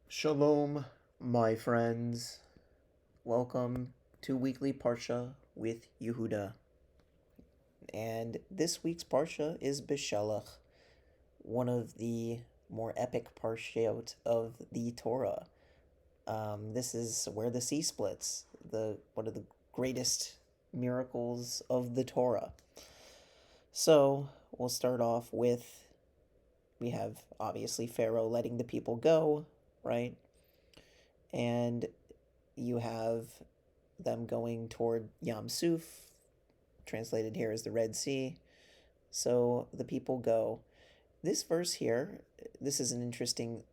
Shalom, my friends. Welcome to Weekly Parsha with Yehuda. And this week's Parsha is Beshalach, one of the more epic Parshiot of the Torah. This is where the sea splits, one of the greatest miracles of the Torah. So we'll start off with, we have obviously Pharaoh letting the people go, right? And you have them going toward Yam Suf, translated here as the Red Sea. So the people go. This verse here, this is an interesting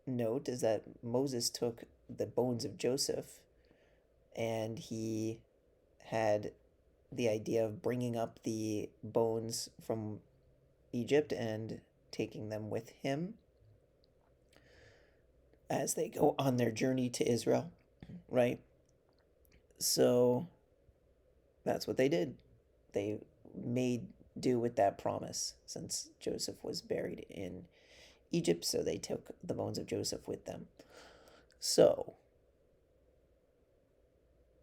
note, is that Moses took the bones of Joseph and he had the idea of bringing up the bones from Egypt and taking them with him as they go on their journey to Israel, right? So that's what they did. They made do with that promise since Joseph was buried in Egypt, so they took the bones of Joseph with them. So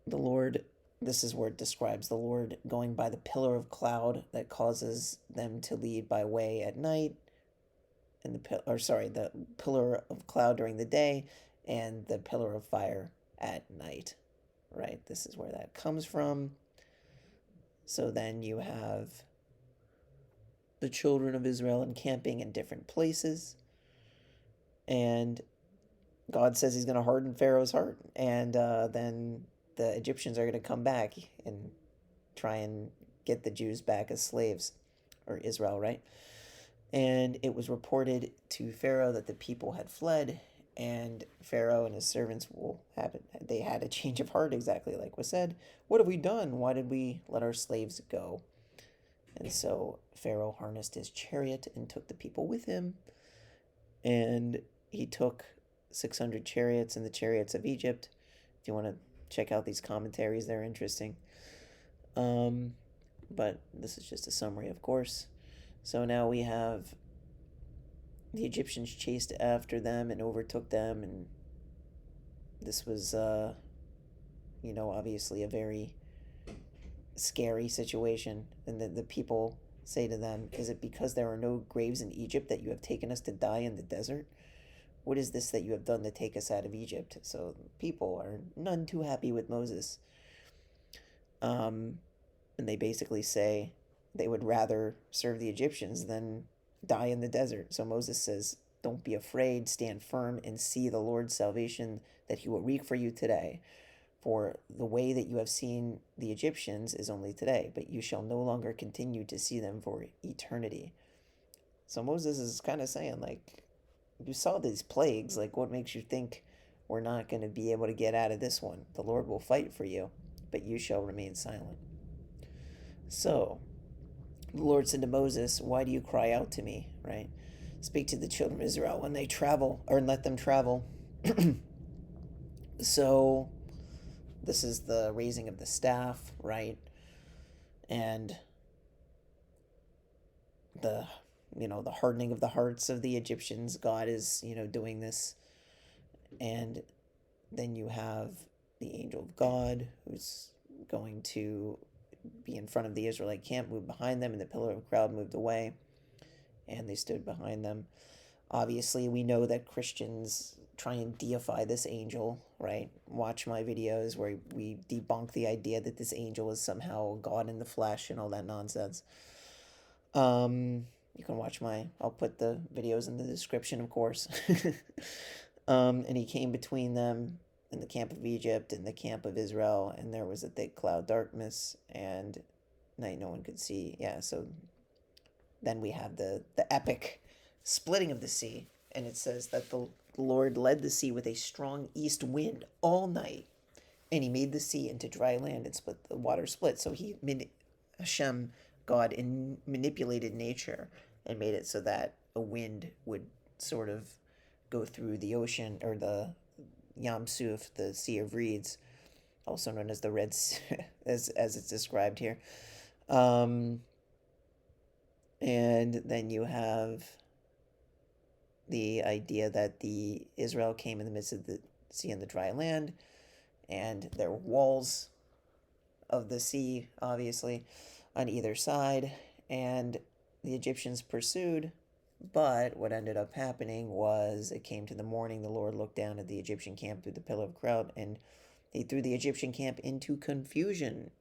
the Lord, this is where it describes the Lord going by the pillar of cloud that causes them to lead by way at night, and the pillar of cloud during the day, and the pillar of fire at night. Right? This is where that comes from. So then you have the children of Israel encamping in different places. And God says he's going to harden Pharaoh's heart. And then the Egyptians are going to come back and try and get the Jews back as slaves, or Israel, right? And it was reported to Pharaoh that the people had fled, and Pharaoh and his servants they had a change of heart, exactly like was said. What have we done? Why did we let our slaves go? And so Pharaoh harnessed his chariot and took the people with him. And he took 600 chariots and the chariots of Egypt. If you want to check out these commentaries, they're interesting. But this is just a summary, of course. So now we have the Egyptians chased after them and overtook them. And this was, obviously a very scary situation. And the people say to them, "Is it because there are no graves in Egypt that you have taken us to die in the desert? What is this that you have done to take us out of Egypt?" So people are none too happy with Moses. And they basically say they would rather serve the Egyptians than die in the desert. So Moses says, "Don't be afraid, stand firm, and see the Lord's salvation that he will wreak for you today. For the way that you have seen the Egyptians is only today, but you shall no longer continue to see them for eternity." So Moses is kind of saying, like, you saw these plagues, like, what makes you think we're not going to be able to get out of this one? The Lord will fight for you, but you shall remain silent. So the Lord said to Moses, "Why do you cry out to me?" Right? "Speak to the children of Israel when they travel, or let them travel." So this is the raising of the staff, right? And the the hardening of the hearts of the Egyptians. God is, doing this. And then you have the angel of God who's going to be in front of the Israelite camp, move behind them, and the pillar of cloud moved away, and they stood behind them. Obviously, we know that Christians try and deify this angel, right? Watch my videos where we debunk the idea that this angel is somehow God in the flesh and all that nonsense. You can watch I'll put the videos in the description, of course. And he came between them in the camp of Egypt and the camp of Israel, and there was a thick cloud darkness, and night no one could see. Yeah, so then we have the epic splitting of the sea, and it says that the Lord led the sea with a strong east wind all night, and he made the sea into dry land and split the water split. So Hashem, God, manipulated nature and made it so that a wind would sort of go through the ocean, or the Yam Suf, the Sea of Reeds, also known as the Red Sea, as it's described here. And then you have the idea that the Israel came in the midst of the sea and the dry land, and there were walls of the sea, obviously, on either side, and the Egyptians pursued. But what ended up happening was it came to the morning, the Lord looked down at the Egyptian camp through the pillar of cloud, and he threw the Egyptian camp into confusion.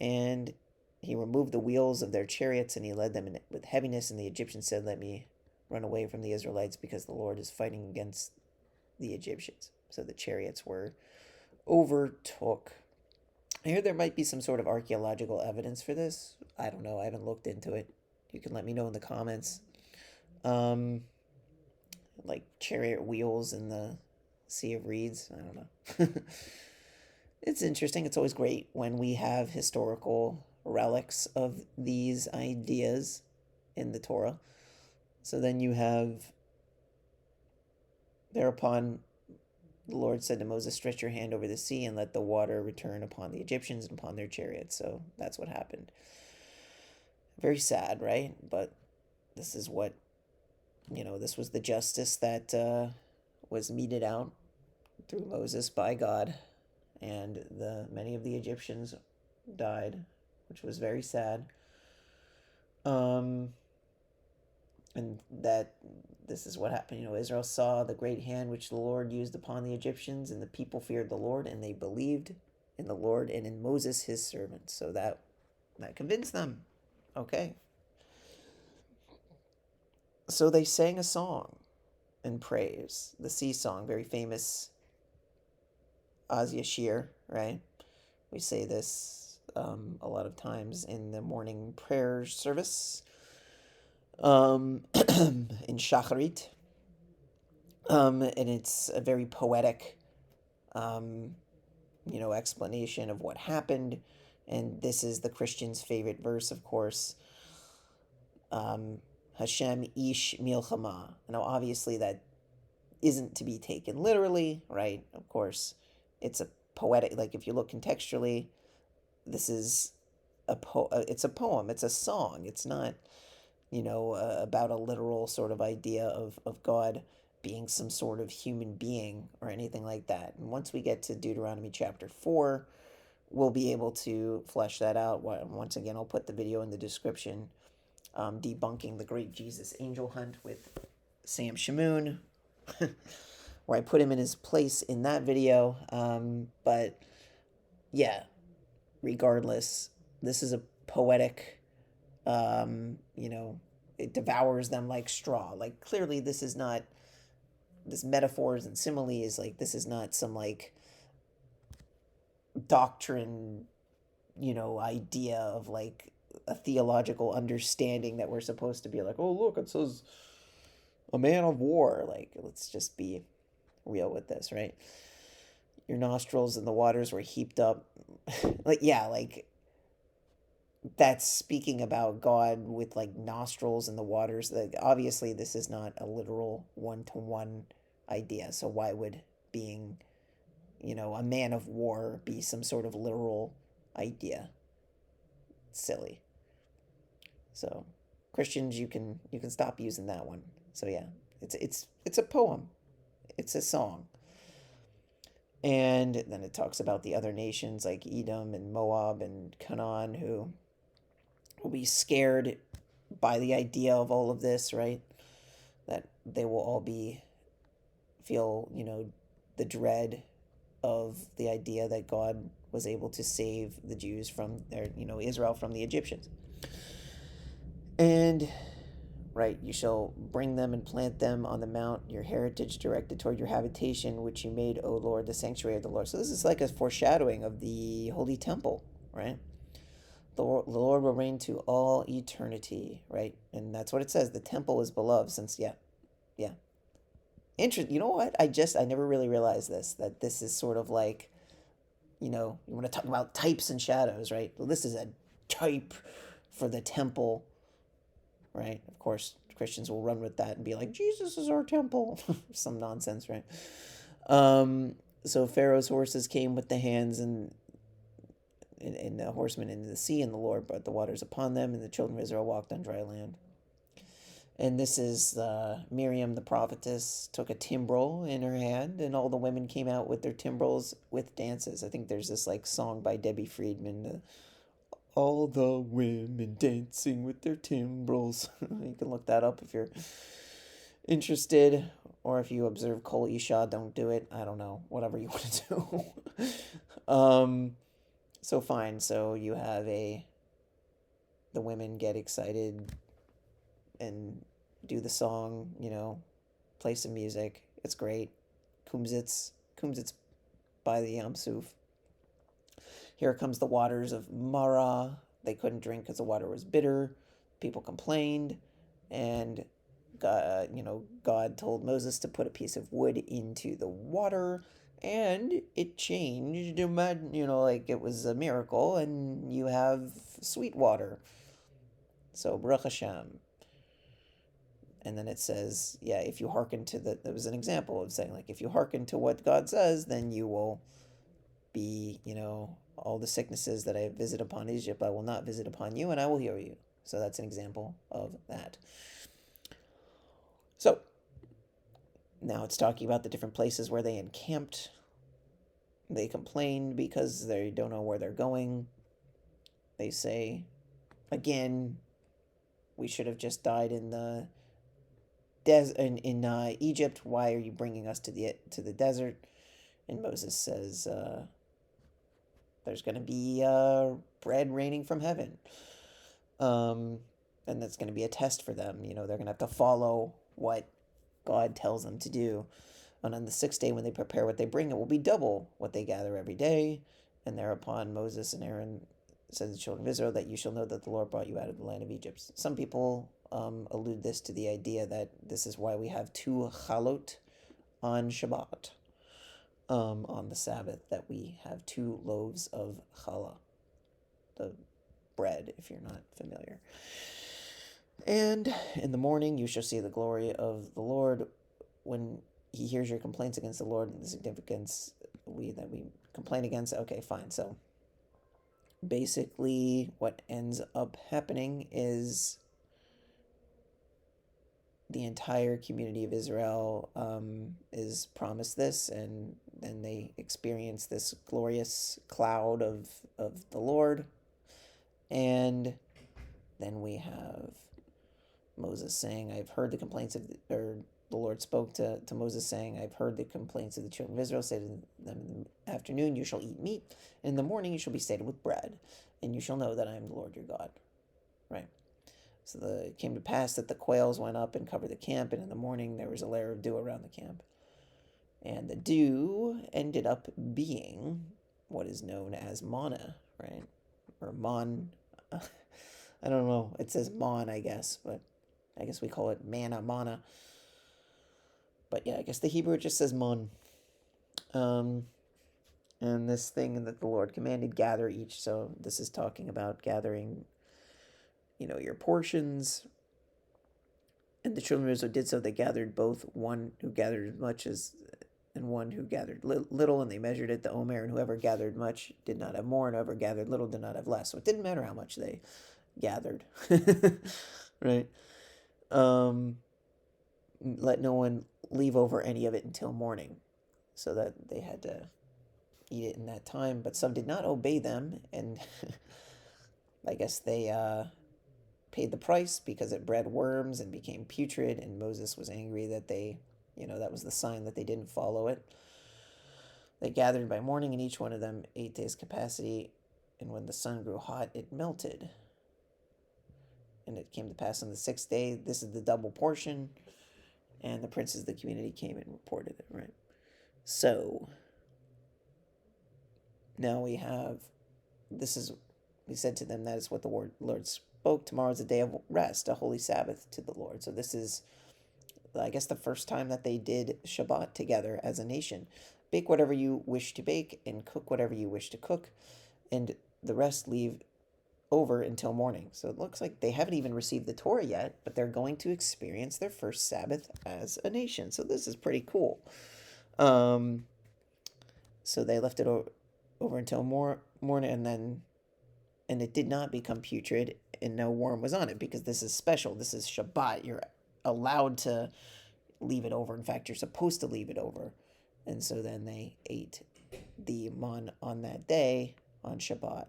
And he removed the wheels of their chariots, and he led them with heaviness. And the Egyptians said, "Let me run away from the Israelites, because the Lord is fighting against the Egyptians." So the chariots were overtook. I hear there might be some sort of archaeological evidence for this. I don't know. I haven't looked into it. You can let me know in the comments. Like chariot wheels in the Sea of Reeds. I don't know. It's interesting. It's always great when we have historical relics of these ideas in the Torah. So then you have, thereupon the Lord said to Moses, "Stretch your hand over the sea and let the water return upon the Egyptians and upon their chariots." So that's what happened. Very sad, right? But this is what, this was the justice that was meted out through Moses by God. And many of the Egyptians died, which was very sad. And that this is what happened. Israel saw the great hand which the Lord used upon the Egyptians, and the people feared the Lord, and they believed in the Lord and in Moses his servant. So that convinced them. Okay. So they sang a song in praise, the sea song, very famous, Az Yashir, right? We say this a lot of times in the morning prayer service, in Shacharit, and it's a very poetic, explanation of what happened, and this is the Christian's favorite verse, of course. Hashem ish milchama. Now, obviously, that isn't to be taken literally, right? Of course, it's a poetic. Like if you look contextually, this is it's a poem. It's a song. It's not, about a literal sort of idea of God being some sort of human being or anything like that. And once we get to Deuteronomy chapter 4, we'll be able to flesh that out. Once again, I'll put the video in the description, debunking the great Jesus angel hunt with Sam Shamoon, where I put him in his place in that video. But yeah, regardless, this is a poetic, it devours them like straw. Like clearly this is not, this metaphors and similes, like this is not some like doctrine, idea of like a theological understanding that we're supposed to be like, oh, look, it says a man of war. Like, let's just be real with this, right? Your nostrils and the waters were heaped up. That's speaking about God with like nostrils and the waters. Like, obviously, this is not a literal one-to-one idea. So why would being, a man of war be some sort of literal idea? Silly. So Christians, you can stop using that one. So yeah, it's a poem. It's a song. And then it talks about the other nations like Edom and Moab and Canaan, who will be scared by the idea of all of this, right? That they will all feel, the dread of the idea that God was able to save the Jews from Israel from the Egyptians. And, right, you shall bring them and plant them on the mount, your heritage directed toward your habitation, which you made, O Lord, the sanctuary of the Lord. So this is like a foreshadowing of the holy temple, right? The Lord will reign to all eternity, right? And that's what it says. The temple is beloved since, yeah. You know what? I never really realized this, that this is sort of like, you want to talk about types and shadows, right? Well, this is a type for the temple, right? Of course, Christians will run with that and be like, Jesus is our temple. Some nonsense, right? So Pharaoh's horses came with the hands and the horsemen into the sea, and the Lord brought the waters upon them, and the children of Israel walked on dry land. And this is Miriam the prophetess took a timbrel in her hand, and all the women came out with their timbrels with dances. I think there's this like song by Debbie Friedman, all the women dancing with their timbrels. You can look that up if you're interested, or if you observe Kol Isha, don't do it. I don't know, whatever you want to do. So fine. So you have the women get excited and do the song, play some music. It's great. Kumsitz by the Yam Suf. Here comes the waters of Mara. They couldn't drink because the water was bitter. People complained, and God told Moses to put a piece of wood into the water, and it changed. Like it was a miracle, and you have sweet water. So Baruch Hashem. And then it says, if you hearken to that was an example of saying, like, if you hearken to what God says, then you will be, all the sicknesses that I visit upon Egypt, I will not visit upon you, and I will heal you. So that's an example of that. So now it's talking about the different places where they encamped. They complained because they don't know where they're going. They say, again, we should have just died in the in Egypt. Why are you bringing us to the desert? And Moses says, there's going to be bread raining from heaven, and that's going to be a test for them. They're going to have to follow what God tells them to do. And on the sixth day, when they prepare what they bring, it will be double what they gather every day. And thereupon Moses and Aaron said to the children of Israel that you shall know that the Lord brought you out of the land of Egypt. Some people allude this to the idea that this is why we have 2 chalot on Shabbat, on the Sabbath, that we have 2 loaves of challah, the bread, if you're not familiar. And in the morning you shall see the glory of the Lord. When he hears your complaints against the Lord, and the significance that we complain against. Okay, fine. So basically what ends up happening is the entire community of Israel is promised this, and then they experience this glorious cloud of the Lord. And then we have Moses saying, I've heard the complaints or the Lord spoke to Moses saying, I've heard the complaints of the children of Israel. Say to them, in the afternoon you shall eat meat, and in the morning you shall be sated with bread, and you shall know that I am the Lord your God. Right? So it came to pass that the quails went up and covered the camp, and in the morning there was a layer of dew around the camp. And the dew ended up being what is known as manna, right? Or mon. I don't know. It says mon, I guess, but I guess we call it manna. But yeah, I guess the Hebrew just says mon. And this thing that the Lord commanded, gather each. So this is talking about gathering, your portions. And the children of Israel did so. They gathered both, one who gathered as much as, and one who gathered little, and they measured it, the omer, and whoever gathered much did not have more, and whoever gathered little did not have less. So it didn't matter how much they gathered. Right? Let no one leave over any of it until morning, so that they had to eat it in that time. But some did not obey them, and I guess they paid the price because it bred worms and became putrid, and Moses was angry that they, that was the sign that they didn't follow it. They gathered by morning, and each one of them ate to his capacity, and when the sun grew hot, it melted. And it came to pass on the 6th day, this is the double portion, and the princes of the community came and reported it, right? So now we said to them, that is what the Lord spoke. Tomorrow is a day of rest, a holy Sabbath to the Lord. So this is, I guess, the first time that they did Shabbat together as a nation. Bake whatever you wish to bake and cook whatever you wish to cook, and the rest leave over until morning. So it looks like they haven't even received the Torah yet, but they're going to experience their first Sabbath as a nation. So this is pretty cool. So they left it over until morning, and it did not become putrid, and no worm was on it, because this is special. This is Shabbat. You're allowed to leave it over. In fact, you're supposed to leave it over. And so then they ate the man on that day, on Shabbat.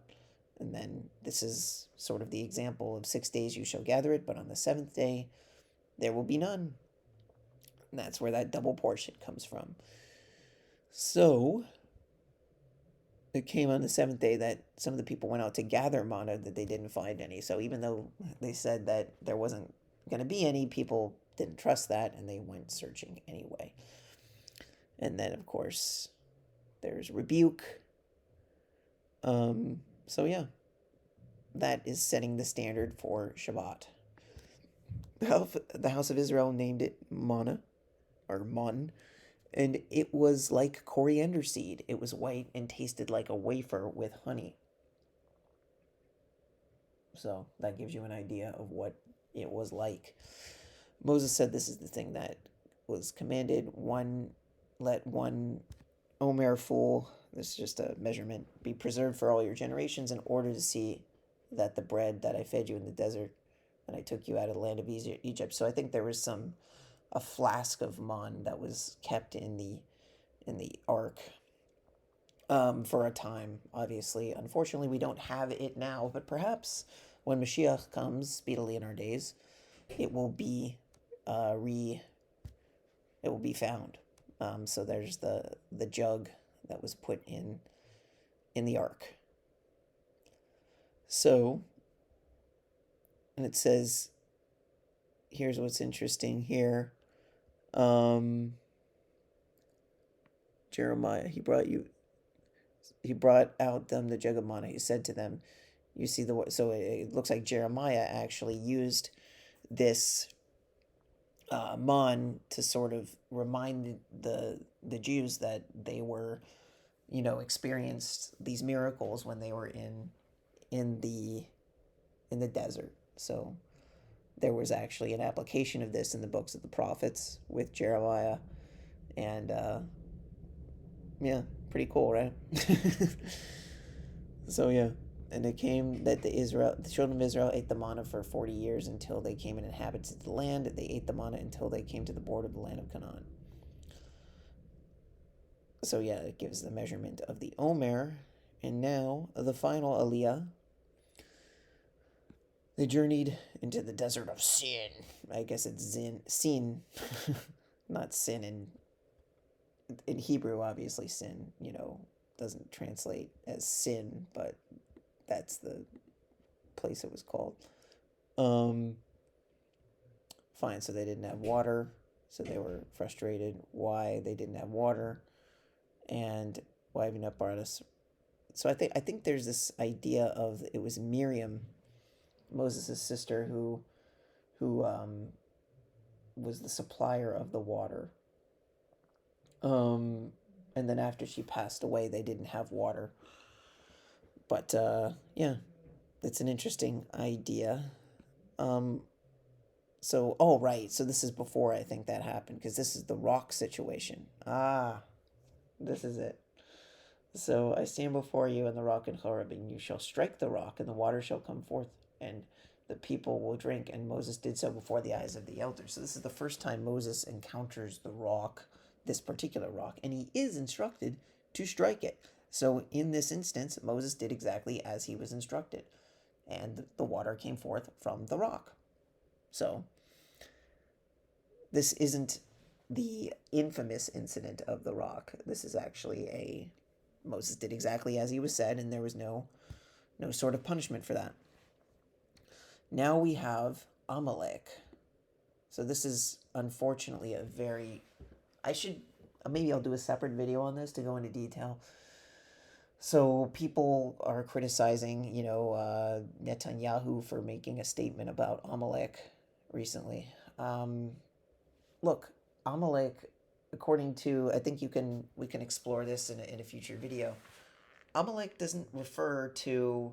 And then this is sort of the example of 6 days you shall gather it, but on the 7th day there will be none. And that's where that double portion comes from. So it came on the 7th day that some of the people went out to gather manna, that they didn't find any. So even though they said that there wasn't going to be any, people didn't trust that, and they went searching anyway. And then, of course, there's rebuke. So yeah, that is setting the standard for Shabbat. The house of Israel named it manna, or mon, and it was like coriander seed. It was white and tasted like a wafer with honey. So that gives you an idea of what it was like. Moses said this is the thing that was commanded. Let one omer full, this is just a measurement, be preserved for all your generations, in order to see that the bread that I fed you in the desert, and I took you out of the land of Egypt. So I think there was a flask of man that was kept in the ark for a time. Obviously, unfortunately, we don't have it now, but perhaps when Mashiach comes speedily in our days, it will be found. So there's the jug that was put in the ark. So, and it says, here's what's interesting here. Jeremiah, he brought out them the jug of manna. He said to them, you see so it looks like Jeremiah actually used this man to sort of remind the Jews that they were, experienced these miracles when they were in the desert. So there was actually an application of this in the books of the prophets with Jeremiah, and yeah, pretty cool, right? So yeah, and it came that the children of Israel ate the manna for 40 years until they came and inhabited the land. They ate the manna until they came to the border of the land of Canaan. So yeah, it gives the measurement of the omer. And now the final aliyah. They journeyed into the desert of Sin. I guess it's Sin, not sin in Hebrew. Obviously, sin, doesn't translate as sin, but that's the place it was called. Fine, so they didn't have water, so they were frustrated why they didn't have water, and why have you not brought us? So I think there's this idea of it was Miriam, Moses' sister, who was the supplier of the water. And then after she passed away, they didn't have water. But yeah, it's an interesting idea. So this is before I think that happened, because this is the rock situation. This is it. So I stand before you in the rock in Horeb, and you shall strike the rock, and the water shall come forth, and the people will drink. And Moses did so before the eyes of the elders. So this is the first time Moses encounters the rock, this particular rock, and he is instructed to strike it. So in this instance, Moses did exactly as he was instructed, and the water came forth from the rock. So this isn't the infamous incident of the rock. This is actually Moses did exactly as he was said, and there was no sort of punishment for that. Now we have Amalek. So this is unfortunately maybe I'll do a separate video on this to go into detail. So people are criticizing, Netanyahu for making a statement about Amalek recently. Look, Amalek, according to, I think we can explore this in a future video. Amalek doesn't refer to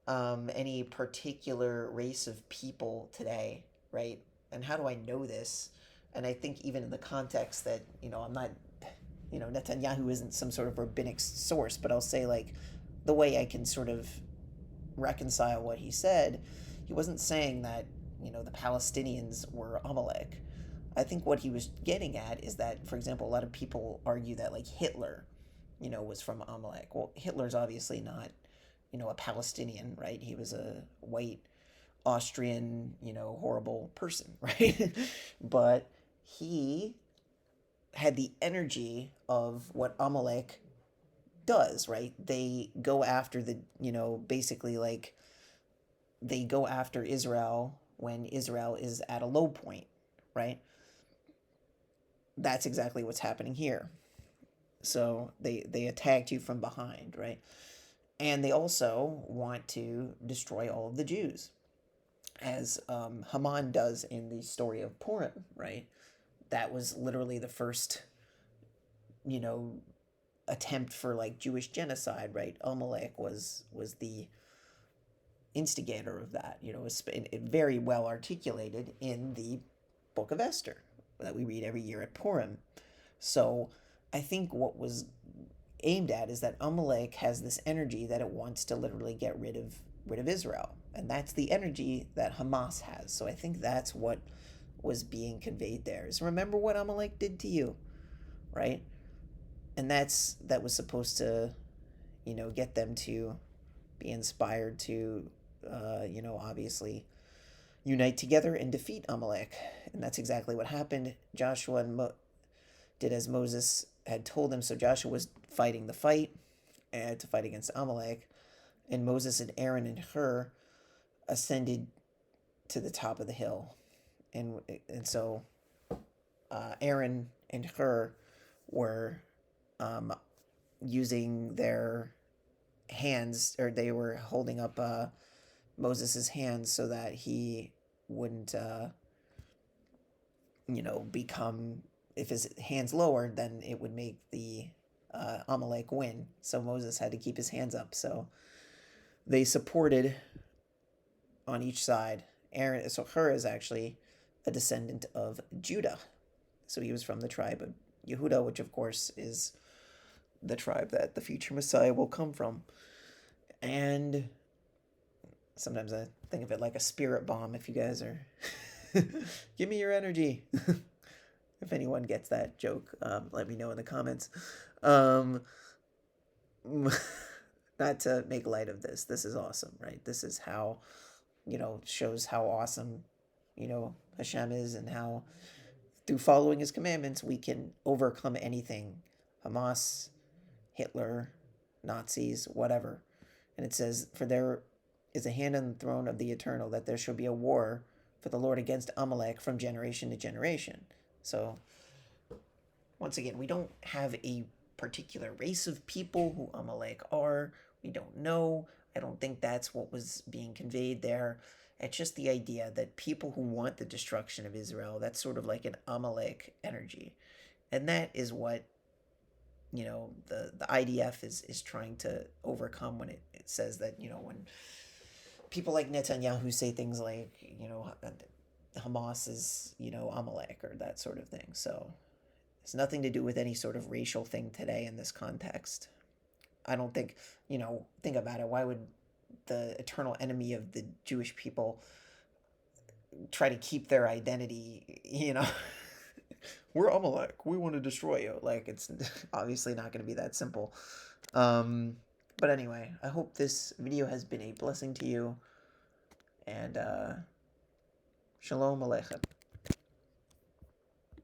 any particular race of people today, right? And how do I know this? And I think even in the context that, I'm not, Netanyahu isn't some sort of rabbinic source, but I'll say, like, the way I can sort of reconcile what he said, he wasn't saying that the Palestinians were Amalek. I think what he was getting at is that, for example, a lot of people argue that like Hitler, was from Amalek. Well, Hitler's obviously not, a Palestinian, right? He was a white Austrian, horrible person, right? But he had the energy of what Amalek does, right? They go after basically like they go after Israel when Israel is at a low point, right? That's exactly what's happening here. So they attacked you from behind, right? And they also want to destroy all of the Jews, as Haman does in the story of Purim, right? That was literally the first, you know, attempt for like Jewish genocide, right? Amalek was the instigator of that. It was very well articulated in the Book of Esther that we read every year at Purim. So I think what was aimed at is that Amalek has this energy that it wants to literally get rid of Israel, and that's the energy that Hamas has. So I think that's what was being conveyed there. Is remember what Amalek did to you, right? And that was supposed to, get them to be inspired to, obviously unite together and defeat Amalek. And that's exactly what happened. Joshua did as Moses had told him. So Joshua was fighting the fight to fight against Amalek, and Moses and Aaron and Hur ascended to the top of the hill, and so Aaron and Hur were using their hands, or they were holding up Moses's hands so that he wouldn't, become, if his hands lowered, then it would make the Amalek win. So Moses had to keep his hands up. So they supported on each side. Aaron, so Hur is actually a descendant of Judah. So he was from the tribe of Yehuda, which of course is the tribe that the future Messiah will come from. And sometimes I think of it like a spirit bomb. If you guys are, give me your energy. If anyone gets that joke, let me know in the comments. Not to make light of this. This is awesome, right? This is how, shows how awesome, Hashem is, and how through following his commandments we can overcome anything. Hamas, Hitler, Nazis, whatever. And it says, for there is a hand on the throne of the eternal, that there shall be a war for the Lord against Amalek from generation to generation. So, once again, we don't have a particular race of people who Amalek are. We don't know. I don't think that's what was being conveyed there. It's just the idea that people who want the destruction of Israel, that's sort of like an Amalek energy. And that is what, the IDF is trying to overcome when it says that, when people like Netanyahu say things like, Hamas is, Amalek or that sort of thing. So it's nothing to do with any sort of racial thing today in this context. I don't think, think about it. Why would the eternal enemy of the Jewish people try to keep their identity, we're Amalek, we want to destroy you. Like, it's obviously not going to be that simple. But anyway, I hope this video has been a blessing to you, and Shalom Aleichem.